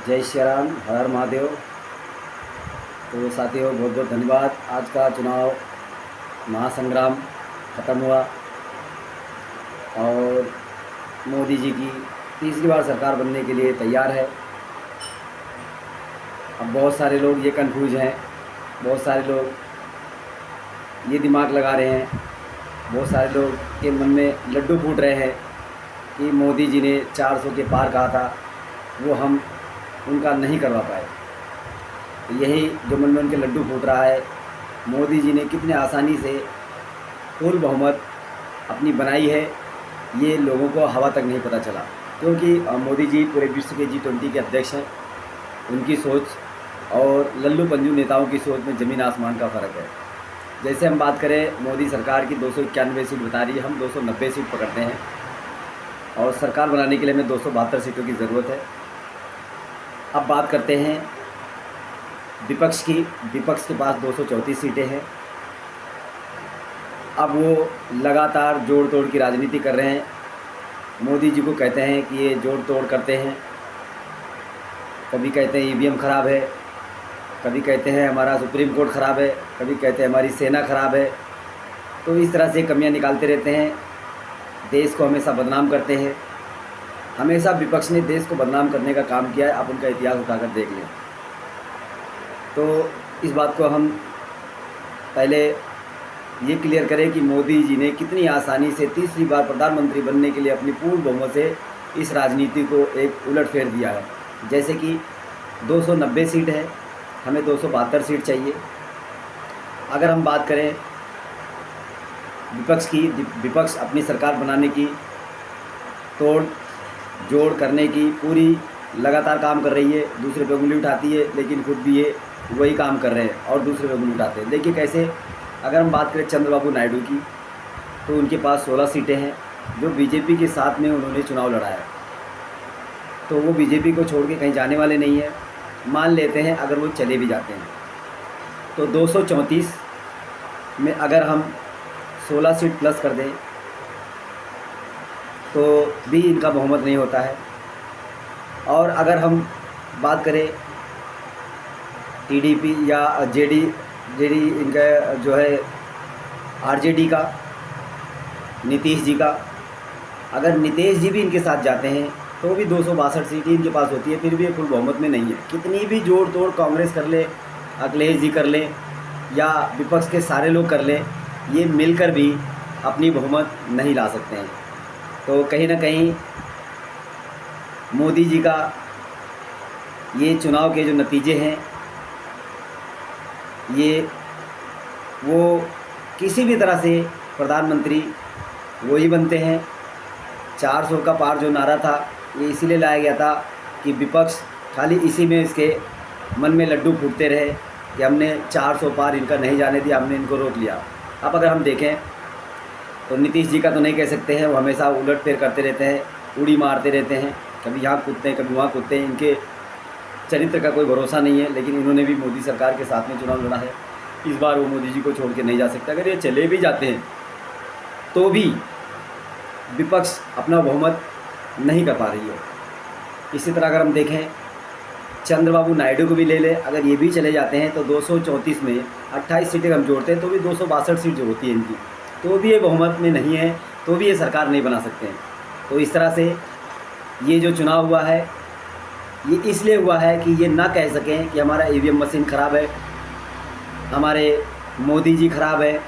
जय श्री राम, हर हर महादेव। तो साथियों, बहुत बहुत धन्यवाद। आज का चुनाव महासंग्राम ख़त्म हुआ और मोदी जी की तीसरी बार सरकार बनने के लिए तैयार है। अब बहुत सारे लोग ये कंफ्यूज हैं, बहुत सारे लोग ये दिमाग लगा रहे हैं, बहुत सारे लोग के मन में लड्डू फूट रहे हैं कि मोदी जी ने 400 के पार कहा था, वो हम उनका नहीं करवा पाए। तो यही जो मन में उनके लड्डू फूट रहा है, मोदी जी ने कितने आसानी से पूर्ण बहुमत अपनी बनाई है, ये लोगों को हवा तक नहीं पता चला। क्योंकि मोदी जी पूरे विश्व के G20 के अध्यक्ष हैं। उनकी सोच और लल्लू पंजू नेताओं की सोच में ज़मीन आसमान का फ़र्क है। जैसे हम बात करें, मोदी सरकार की 291 सीट बता रही है, हम 290 सीट पकड़ते हैं और सरकार बनाने के लिए हमें 272 सीटों की ज़रूरत है। अब बात करते हैं विपक्ष की। विपक्ष के पास 234 सीटें हैं। अब वो लगातार जोड़ तोड़ की राजनीति कर रहे हैं। मोदी जी को कहते हैं कि ये जोड़ तोड़ करते हैं, कभी कहते हैं EVM ख़राब है, कभी कहते हैं हमारा सुप्रीम कोर्ट ख़राब है, कभी कहते हैं हमारी सेना ख़राब है। तो इस तरह से कमियां निकालते रहते हैं, देश को हमेशा बदनाम करते हैं। हमेशा विपक्ष ने देश को बदनाम करने का काम किया है। आप उनका इतिहास उठाकर देख लें। तो इस बात को हम पहले ये क्लियर करें कि मोदी जी ने कितनी आसानी से तीसरी बार प्रधानमंत्री बनने के लिए अपनी पूर्ण बहुमत से इस राजनीति को एक उलटफेर दिया है। जैसे कि 290 सीट है, हमें 272 सीट चाहिए। अगर हम बात करें विपक्ष की, विपक्ष अपनी सरकार बनाने की, तोड़ जोड़ करने की पूरी लगातार काम कर रही है। दूसरे पे उंगली उठाती है, लेकिन खुद भी ये वही काम कर रहे हैं और दूसरे पे उंगली उठाते हैं। देखिए कैसे। अगर हम बात करें चंद्रबाबू नायडू की, तो उनके पास 16 सीटें हैं, जो बीजेपी के साथ में उन्होंने चुनाव लड़ा है। तो वो बीजेपी को छोड़ के कहीं जाने वाले नहीं हैं। मान लेते हैं अगर वो चले भी जाते हैं तो 234 में अगर हम 16 सीट प्लस कर दें तो भी इनका बहुमत नहीं होता है। और अगर हम बात करें TDP या जेडी इनका जो है RJD का, नीतीश जी का, अगर नीतीश जी भी इनके साथ जाते हैं तो भी 262 सीटें इनके पास होती है, फिर भी ये फुल बहुमत में नहीं है। कितनी भी जोड़ तोड़ कांग्रेस कर ले, अखिलेश जी कर लें या विपक्ष के सारे लोग कर लें, ये मिलकर भी अपनी बहुमत नहीं ला सकते हैं। तो कहीं ना कहीं मोदी जी का ये चुनाव के जो नतीजे हैं, ये वो किसी भी तरह से प्रधानमंत्री वही बनते हैं। 400 का पार जो नारा था, ये इसीलिए लाया गया था कि विपक्ष खाली इसी में इसके मन में लड्डू फूटते रहे कि हमने 400 पार इनका नहीं जाने दिया, हमने इनको रोक लिया। अब अगर हम देखें तो नीतीश जी का तो नहीं कह सकते हैं, वो हमेशा उलटफेर करते रहते हैं, उड़ी मारते रहते हैं, कभी यहाँ कूदते हैं कभी वहाँ कूदते हैं। इनके चरित्र का कोई भरोसा नहीं है। लेकिन इन्होंने भी मोदी सरकार के साथ में चुनाव लड़ा है। इस बार वो मोदी जी को छोड़ के नहीं जा सकते। अगर ये चले भी जाते हैं तो भी विपक्ष अपना बहुमत नहीं कर पा रही है। इसी तरह अगर हम देखें चंद्रबाबू नायडू को भी ले लें, अगर ये भी चले जाते हैं तो 234 में 28 सीटें हम जोड़ते हैं तो भी 262 सीट जो होती है इनकी, तो भी ये बहुमत में नहीं है, तो भी ये सरकार नहीं बना सकते हैं। तो इस तरह से ये जो चुनाव हुआ है, ये इसलिए हुआ है कि ये ना कह सकें कि हमारा EVM मशीन ख़राब है, हमारे मोदी जी ख़राब है,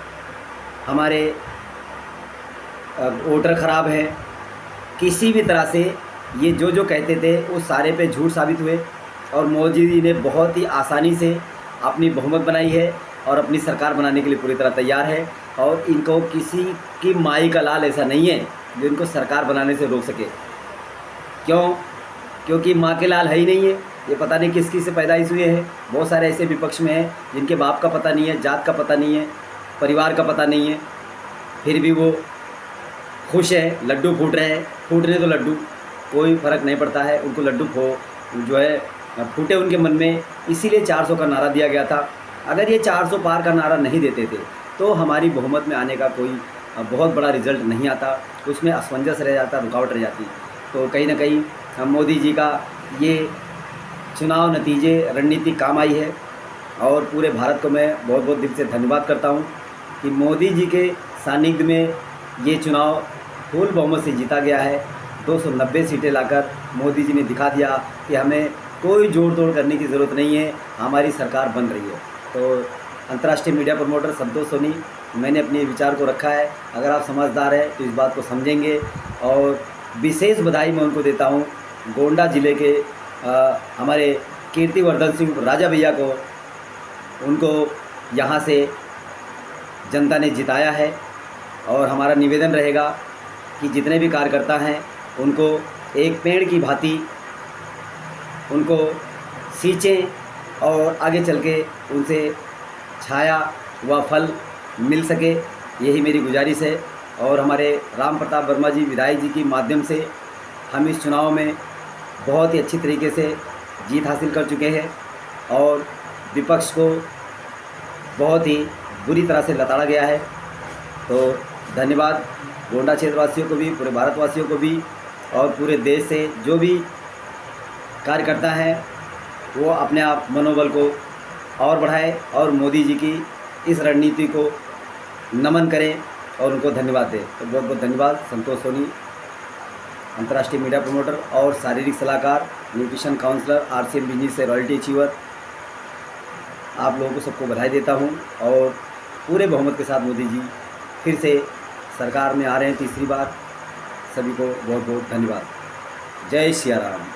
हमारे वोटर ख़राब है। किसी भी तरह से ये जो कहते थे वो सारे पे झूठ साबित हुए और मोदी जी ने बहुत ही आसानी से अपनी बहुमत बनाई है और अपनी सरकार बनाने के लिए पूरी तरह तैयार है। और इनको किसी की माई का लाल ऐसा नहीं है जो इनको सरकार बनाने से रोक सके। क्यों? क्योंकि माँ के लाल है ही नहीं है। ये पता नहीं किस से पैदाइश हुए हैं। बहुत सारे ऐसे विपक्ष में हैं जिनके बाप का पता नहीं है, जात का पता नहीं है, परिवार का पता नहीं है, फिर भी वो खुश है। लड्डू फूट रहे हैं, फूटने तो लड्डू, कोई फ़र्क नहीं पड़ता है उनको। लड्डू जो है फूटे उनके मन में, इसीलिए 400 का नारा दिया गया था। अगर ये 400 पार का नारा नहीं देते थे तो हमारी बहुमत में आने का कोई बहुत बड़ा रिजल्ट नहीं आता, उसमें असमंजस रह जाता, रुकावट रह जाती। तो कहीं ना कहीं मोदी जी का ये चुनाव नतीजे रणनीति काम आई है और पूरे भारत को मैं बहुत बहुत दिल से धन्यवाद करता हूँ कि मोदी जी के सानिध्य में ये चुनाव फुल बहुमत से जीता गया है। 290 सीटें लाकर मोदी जी ने दिखा दिया कि हमें कोई जोड़ तोड़ करने की ज़रूरत नहीं है, हमारी सरकार बन रही है। तो अंतर्राष्ट्रीय मीडिया प्रमोटर संतोष सोनी, मैंने अपने विचार को रखा है। अगर आप समझदार हैं तो इस बात को समझेंगे और विशेष बधाई मैं उनको देता हूँ गोंडा ज़िले के हमारे कीर्तिवर्धन सिंह राजा भैया को। उनको यहाँ से जनता ने जिताया है और हमारा निवेदन रहेगा कि जितने भी कार्यकर्ता हैं उनको एक पेड़ की भांति उनको सींचें और आगे चल के उनसे छाया व फल मिल सके, यही मेरी गुजारिश है। और हमारे राम प्रताप वर्मा जी विधायक जी के माध्यम से हम इस चुनाव में बहुत ही अच्छी तरीके से जीत हासिल कर चुके हैं और विपक्ष को बहुत ही बुरी तरह से लताड़ा गया है। तो धन्यवाद गोंडा क्षेत्रवासियों को भी, पूरे भारतवासियों को भी और पूरे देश से जो भी कार्यकर्ता हैं वो अपने आप मनोबल को और बढ़ाएं और मोदी जी की इस रणनीति को नमन करें और उनको धन्यवाद दें। तो बहुत बहुत धन्यवाद। संतोष सोनी, अंतर्राष्ट्रीय मीडिया प्रमोटर और शारीरिक सलाहकार, न्यूट्रिशन काउंसलर, RCM बिजनेस से रॉयल्टी अचीवर। आप लोगों को सबको बधाई देता हूं और पूरे बहुमत के साथ मोदी जी फिर से सरकार में आ रहे हैं तीसरी बार। सभी को बहुत बहुत धन्यवाद। जय सिया राम।